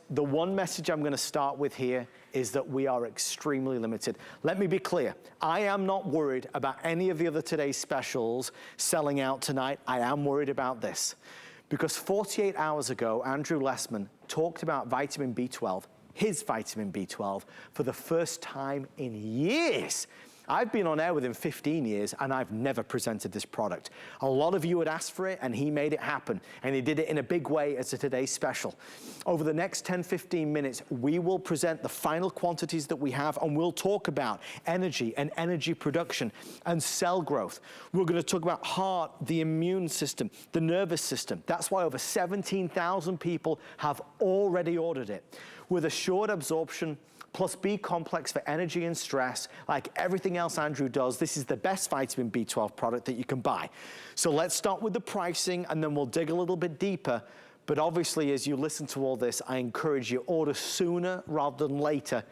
The one message I'm going to start with here is that we are extremely limited. Let me be clear. I am not worried about any of the other today's specials selling out tonight. I am worried about this. Because 48 hours ago, Andrew Lessman talked about vitamin B12, his vitamin B12, for the first time in years. I've been on air with him 15 years and I've never presented this product. A lot of you had asked for it and he made it happen, and he did it in a big way as a today's special. Over the next 10-15 minutes, we will present the final quantities that we have, and we'll talk about energy and energy production and cell growth. We're going to talk about heart, the immune system, the nervous system. That's why over 17,000 people have already ordered it. With assured absorption, plus B complex for energy and stress. Like everything else Andrew does, this is the best vitamin B12 product that you can buy. So let's start with the pricing and then we'll dig a little bit deeper. But obviously, as you listen to all this, I encourage you, order sooner rather than later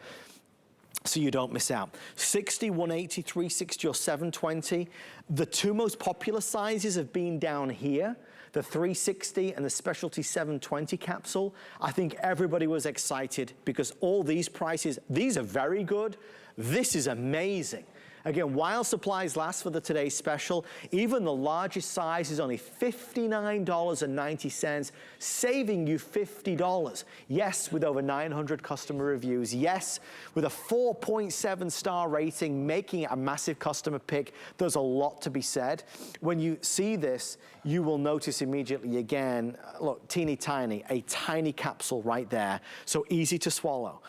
so you don't miss out. 60, 180, 360, or 720. The two most popular sizes have been down here, the 360 and the specialty 720 capsule. I think everybody was excited because all these prices, these are very good. This is amazing. Again, while supplies last for the today's special, even the largest size is only $59.90, saving you $50. Yes, with over 900 customer reviews. Yes, with a 4.7 star rating, making it a massive customer pick. There's a lot to be said. When you see this, you will notice immediately again, look, teeny tiny, a tiny capsule right there. So easy to swallow.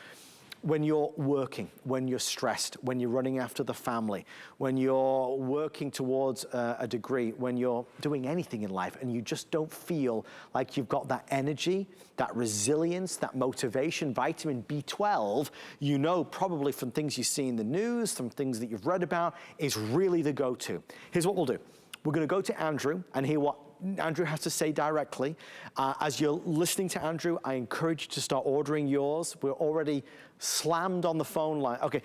When you're working, when you're stressed, when you're running after the family, when you're working towards a degree, when you're doing anything in life and you just don't feel like you've got that energy, that resilience, that motivation, vitamin B12, you know probably from things you see in the news, from things that you've read about, is really the go-to. Here's what we'll do. We're gonna go to Andrew and hear what Andrew has to say directly. As you're listening to Andrew, I encourage you to start ordering yours. We're already slammed on the phone line. Okay,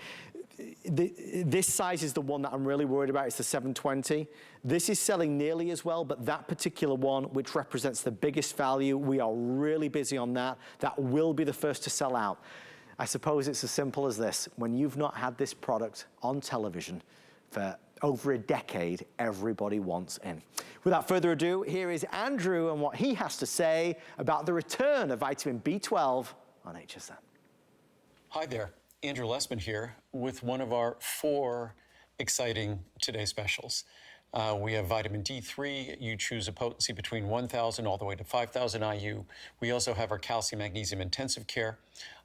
this size is the one that I'm really worried about. It's the 720. This is selling nearly as well, but that particular one, which represents the biggest value, we are really busy on that. That will be the first to sell out. I suppose it's as simple as this. When you've not had this product on television for over a decade, everybody wants in. Without further ado, here is Andrew and what he has to say about the return of vitamin B12 on HSN. Hi there, Andrew Lessman here with one of our 4 exciting Today specials. We have vitamin D3. You choose a potency between 1,000 all the way to 5,000 IU. We also have our calcium magnesium intensive care.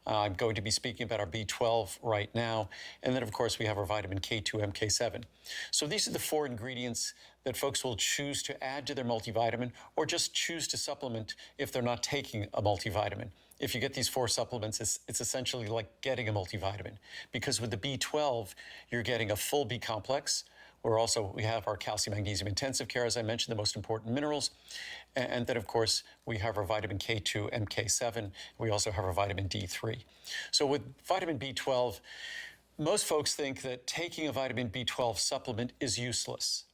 I'm going to be speaking about our B12 right now. And then, of course, we have our vitamin K2, MK7. So these are the 4 ingredients that folks will choose to add to their multivitamin or just choose to supplement if they're not taking a multivitamin. If you get these 4 supplements, it's essentially like getting a multivitamin, because with the B12, you're getting a full B complex. We have our calcium magnesium intensive care, as I mentioned, the most important minerals. And then, of course, we have our vitamin K2, MK7. We also have our vitamin D3. So with vitamin B12, most folks think that taking a vitamin B12 supplement is useless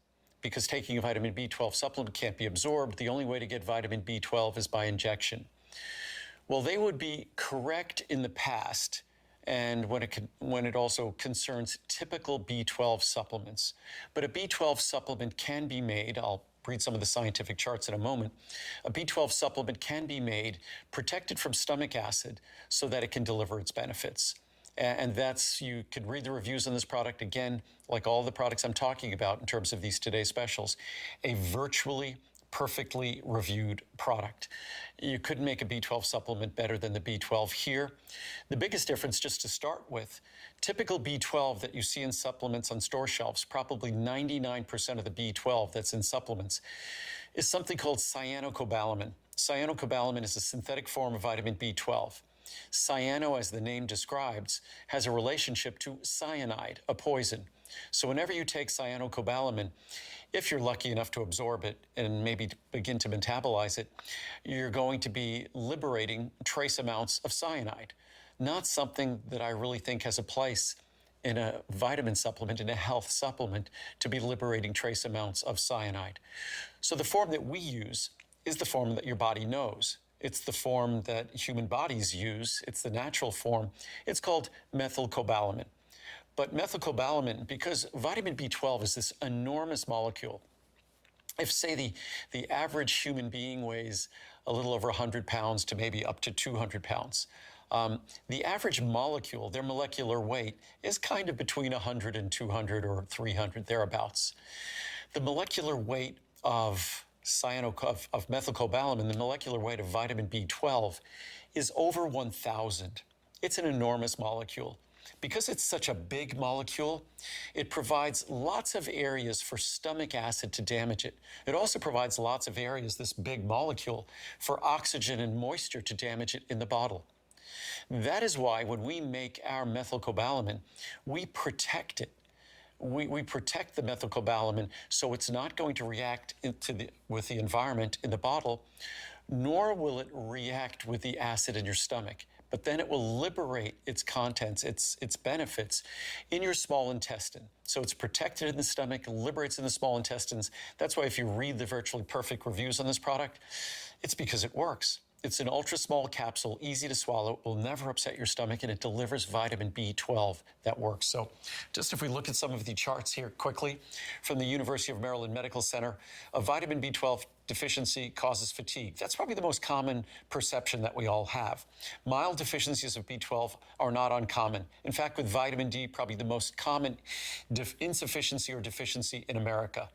because taking a vitamin B12 supplement can't be absorbed. The only way to get vitamin B12 is by injection. Well, they would be correct in the past, and when it also concerns typical B12 supplements. But a B12 supplement can be made, I'll read some of the scientific charts in a moment, a B12 supplement can be made protected from stomach acid so that it can deliver its benefits. And you can read the reviews on this product, again, like all the products I'm talking about in terms of these Today specials, a virtually perfectly reviewed product. You couldn't make a B12 supplement better than the B12 here. The biggest difference, just to start with, typical B12 that you see in supplements on store shelves, probably 99% of the B12 that's in supplements, is something called cyanocobalamin. Cyanocobalamin is a synthetic form of vitamin B12. Cyano, as the name describes, has a relationship to cyanide, a poison. So whenever you take cyanocobalamin, if you're lucky enough to absorb it and maybe begin to metabolize it, you're going to be liberating trace amounts of cyanide. Not something that I really think has a place in a vitamin supplement, in a health supplement, to be liberating trace amounts of cyanide. So the form that we use is the form that your body knows. It's the form that human bodies use. It's the natural form. It's called methylcobalamin. But methylcobalamin, because vitamin B12 is this enormous molecule, if, say, the average human being weighs a little over 100 pounds to maybe up to 200 pounds, the average molecule, their molecular weight, is kind of between 100 and 200 or 300, thereabouts. The molecular weight of methylcobalamin, the molecular weight of vitamin B12, is over 1,000. It's an enormous molecule. Because it's such a big molecule, it provides lots of areas for stomach acid to damage it. It also provides lots of areas, this big molecule, for oxygen and moisture to damage it in the bottle. That is why when we make our methylcobalamin, we protect it. We protect the methylcobalamin so it's not going to react with the environment in the bottle, nor will it react with the acid in your stomach. But then it will liberate its contents, its benefits, in your small intestine. So it's protected in the stomach, liberates in the small intestines. That's why if you read the virtually perfect reviews on this product, it's because it works. It's an ultra small capsule, easy to swallow, will never upset your stomach, and it delivers vitamin B12 that works. So just if we look at some of the charts here quickly from the University of Maryland Medical Center, a vitamin B12 deficiency causes fatigue. That's probably the most common perception that we all have. Mild deficiencies of B12 are not uncommon. In fact, with vitamin D, probably the most common insufficiency or deficiency in America.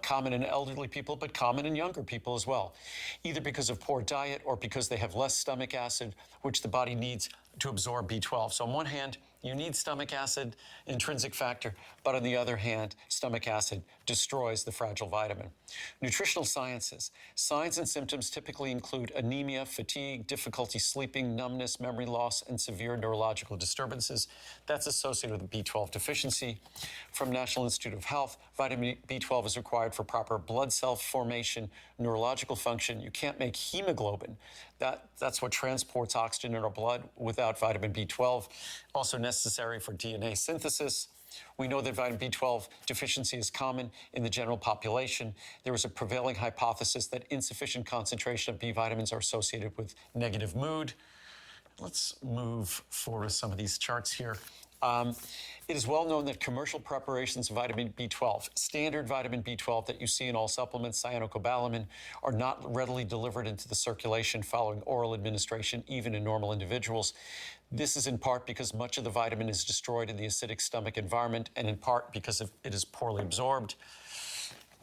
Common in elderly people, but common in younger people as well, either because of poor diet or because they have less stomach acid, which the body needs to absorb B12. So on one hand, you need stomach acid, intrinsic factor, but on the other hand, stomach acid destroys the fragile vitamin. Nutritional sciences. Signs and symptoms typically include anemia, fatigue, difficulty sleeping, numbness, memory loss, and severe neurological disturbances. That's associated with B12 deficiency. From National Institute of Health, vitamin B12 is required for proper blood cell formation, neurological function. You can't make hemoglobin. That's what transports oxygen in our blood without vitamin B12. Also necessary for DNA synthesis. We know that vitamin B12 deficiency is common in the general population. There is a prevailing hypothesis that insufficient concentration of B vitamins are associated with negative mood. Let's move forward with some of these charts here. It is well known that commercial preparations of vitamin B12, standard vitamin B12 that you see in all supplements, cyanocobalamin, are not readily delivered into the circulation following oral administration, even in normal individuals. This is in part because much of the vitamin is destroyed in the acidic stomach environment, and in part because it is poorly absorbed.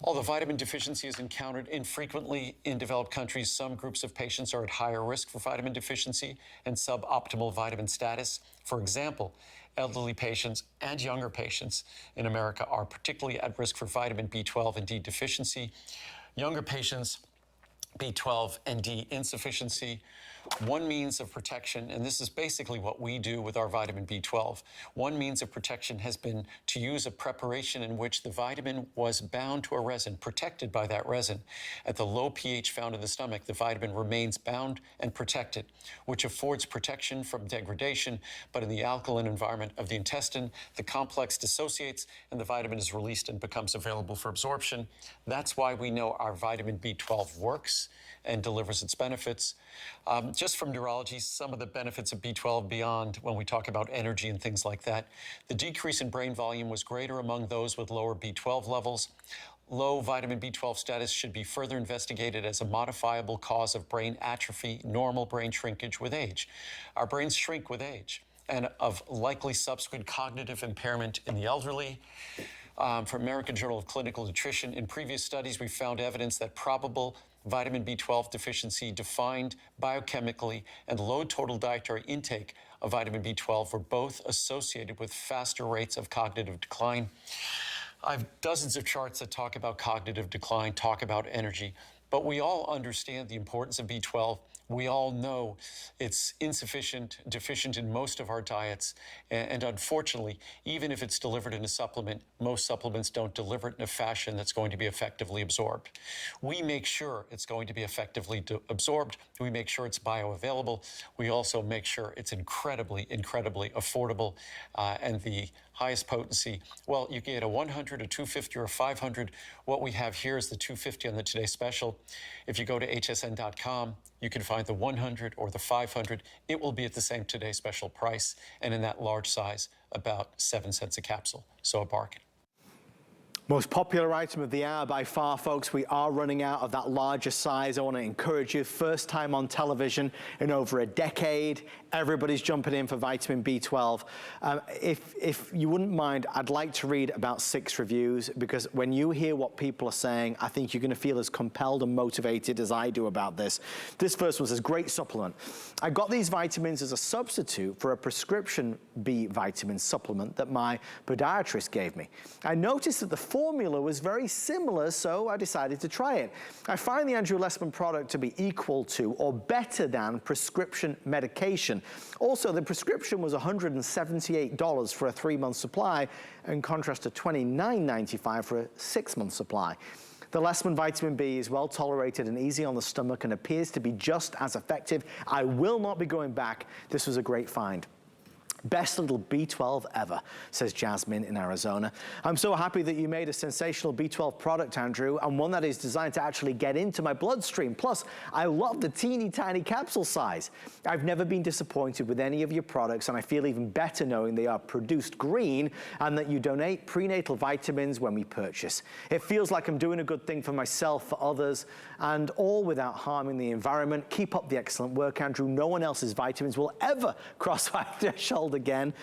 Although vitamin deficiency is encountered infrequently in developed countries, some groups of patients are at higher risk for vitamin deficiency and suboptimal vitamin status. For example, elderly patients and younger patients in America are particularly at risk for vitamin B12 and D deficiency. Younger patients, B12 and D insufficiency. One means of protection, and this is basically what we do with our vitamin B12, one means of protection has been to use a preparation in which the vitamin was bound to a resin, protected by that resin. At the low pH found in the stomach, the vitamin remains bound and protected, which affords protection from degradation, but in the alkaline environment of the intestine, the complex dissociates and the vitamin is released and becomes available for absorption. That's why we know our vitamin B12 works and delivers its benefits. Just from neurology, some of the benefits of B12 beyond when we talk about energy and things like that. The decrease in brain volume was greater among those with lower B12 levels. Low vitamin B12 status should be further investigated as a modifiable cause of brain atrophy, normal brain shrinkage with age. Our brains shrink with age, and of likely subsequent cognitive impairment in the elderly. From American Journal of Clinical Nutrition, in previous studies, we found evidence that probable vitamin B12 deficiency defined biochemically and low total dietary intake of vitamin B12 were both associated with faster rates of cognitive decline. I have dozens of charts that talk about cognitive decline, talk about energy, but we all understand the importance of B12. We all know it's insufficient, deficient in most of our diets, and unfortunately, even if it's delivered in a supplement, most supplements don't deliver it in a fashion that's going to be effectively absorbed. We make sure it's going to be effectively absorbed. We make sure it's bioavailable. We also make sure it's incredibly, incredibly affordable, and the highest potency? Well, you can get a 100, a 250, or a 500. What we have here is the 250 on the Today Special. If you go to hsn.com, you can find the 100 or the 500. It will be at the same Today Special price, and in that large size, about 7 cents a capsule. So a bargain. Most popular item of the hour by far, folks. We are running out of that larger size. I want to encourage you, first time on television in over a decade, everybody's jumping in for vitamin B12. If you wouldn't mind, I'd like to read about 6 reviews, because when you hear what people are saying, I think you're going to feel as compelled and motivated as I do about this. This first one says, great supplement. I got these vitamins as a substitute for a prescription B vitamin supplement that my podiatrist gave me. I noticed that the formula was very similar, so I decided to try it. I find the Andrew Lessman product to be equal to or better than prescription medication. Also, the prescription was $178 for a 3-month supply, in contrast to $29.95 for a 6-month supply. The Lessman Vitamin B is well tolerated and easy on the stomach and appears to be just as effective. I will not be going back. This was a great find. Best little B12 ever, says Jasmine in Arizona. I'm so happy that you made a sensational B12 product, Andrew, and one that is designed to actually get into my bloodstream. Plus, I love the teeny tiny capsule size. I've never been disappointed with any of your products, and I feel even better knowing they are produced green and that you donate prenatal vitamins when we purchase. It feels like I'm doing a good thing for myself, for others, and all without harming the environment. Keep up the excellent work, Andrew. No one else's vitamins will ever cross my threshold again.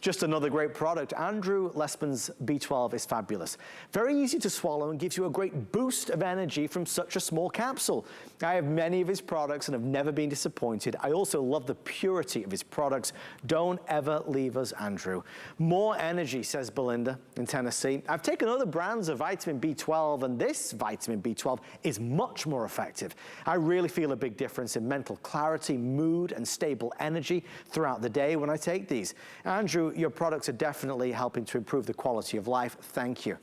Just another great product. Andrew Lessman's B12 is fabulous. Very easy to swallow and gives you a great boost of energy from such a small capsule. I have many of his products and have never been disappointed. I also love the purity of his products. Don't ever leave us, Andrew. More energy, says Belinda in Tennessee. I've taken other brands of vitamin B12, and this vitamin B12 is much more effective. I really feel a big difference in mental clarity, mood, and stable energy throughout the day when I take these. Andrew, your products are definitely helping to improve the quality of life. Thank you.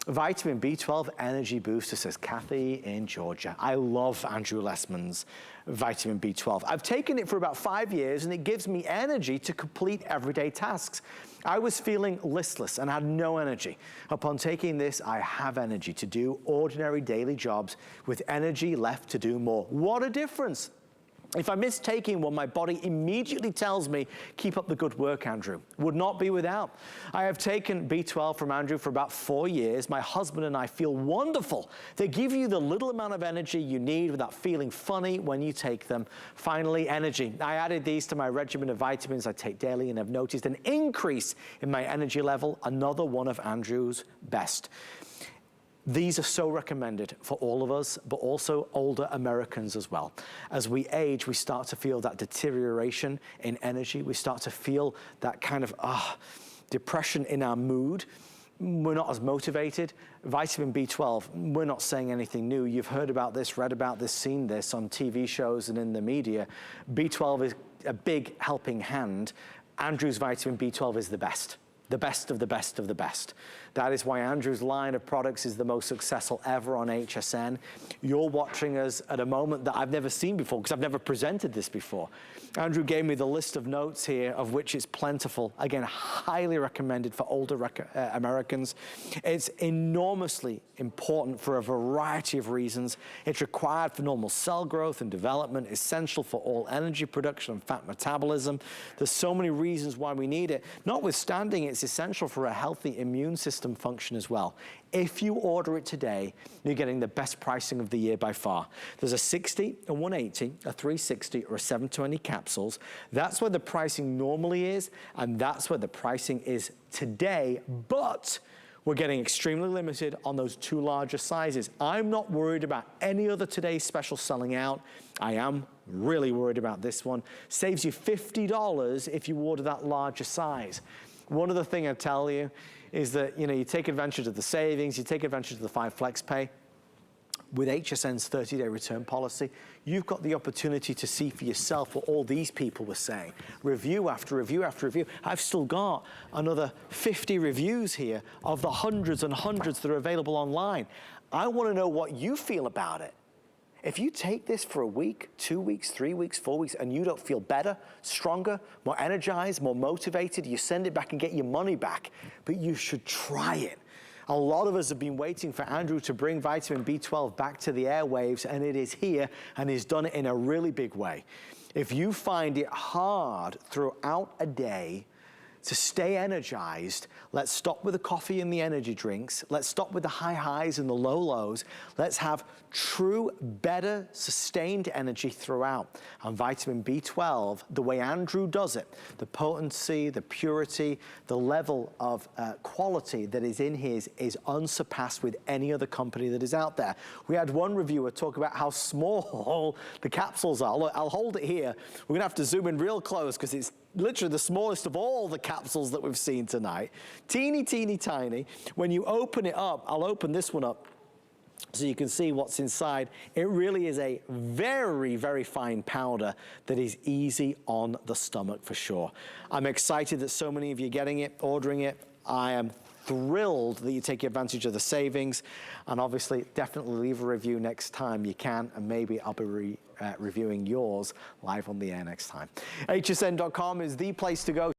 Vitamin B12 Energy Booster, says Kathy in Georgia. I love Andrew Lessman's vitamin B12. I've taken it for about 5 years, and it gives me energy to complete everyday tasks. I was feeling listless and had no energy. Upon taking this, I have energy to do ordinary daily jobs with energy left to do more. What a difference. If I miss taking one, my body immediately tells me, keep up the good work, Andrew. Would not be without. I have taken B12 from Andrew for about 4 years. My husband and I feel wonderful. They give you the little amount of energy you need without feeling funny when you take them. Finally, energy. I added these to my regimen of vitamins I take daily and have noticed an increase in my energy level. Another one of Andrew's best. These are so recommended for all of us, but also older Americans as well. As we age, we start to feel that deterioration in energy. We start to feel that kind of depression in our mood. We're not as motivated. Vitamin B12, we're not saying anything new. You've heard about this, read about this, seen this on TV shows and in the media. B12 is a big helping hand. Andrew's vitamin B12 is the best. The best of the best of the best. That is why Andrew's line of products is the most successful ever on HSN. You're watching us at a moment that I've never seen before, because I've never presented this before. Andrew gave me the list of notes here, of which is plentiful. Again, highly recommended for older Americans. It's enormously important for a variety of reasons. It's required for normal cell growth and development, essential for all energy production and fat metabolism. There's so many reasons why we need it. Notwithstanding, it's essential for a healthy immune system function as well. If you order it today, you're getting the best pricing of the year by far. There's a 60, a 180, a 360, or a 720 capsules. That's where the pricing normally is, and that's where the pricing is today, but we're getting extremely limited on those 2 larger sizes. I'm not worried about any other today's special selling out. I am really worried about this one. Saves you $50 if you order that larger size. One other thing I tell you is that, you take advantage of the savings, you take advantage of the 5 flex pay. With HSN's 30-day return policy, you've got the opportunity to see for yourself what all these people were saying. Review after review after review. I've still got another 50 reviews here of the hundreds and hundreds that are available online. I want to know what you feel about it. If you take this for a week, 2 weeks, 3 weeks, 4 weeks, and you don't feel better, stronger, more energized, more motivated, you send it back and get your money back. But you should try it. A lot of us have been waiting for Andrew to bring vitamin B12 back to the airwaves, and it is here, and he's done it in a really big way. If you find it hard throughout a day to stay energized, let's stop with the coffee and the energy drinks. Let's stop with the high highs and the low lows. Let's have true, better, sustained energy throughout. And vitamin B12, the way Andrew does it, the potency, the purity, the level of quality that is in his is unsurpassed with any other company that is out there. We had one reviewer talk about how small the capsules are. Look, I'll hold it here. We're gonna have to zoom in real close because it's literally the smallest of all the capsules that we've seen tonight. Teeny, teeny, tiny. When you open it up, I'll open this one up so you can see what's inside. It really is a very, very fine powder that is easy on the stomach for sure. I'm excited that so many of you are getting it, ordering it. I am thrilled that you take advantage of the savings, and obviously definitely leave a review next time you can, and maybe I'll be reviewing yours live on the air next time. hsn.com is the place to go.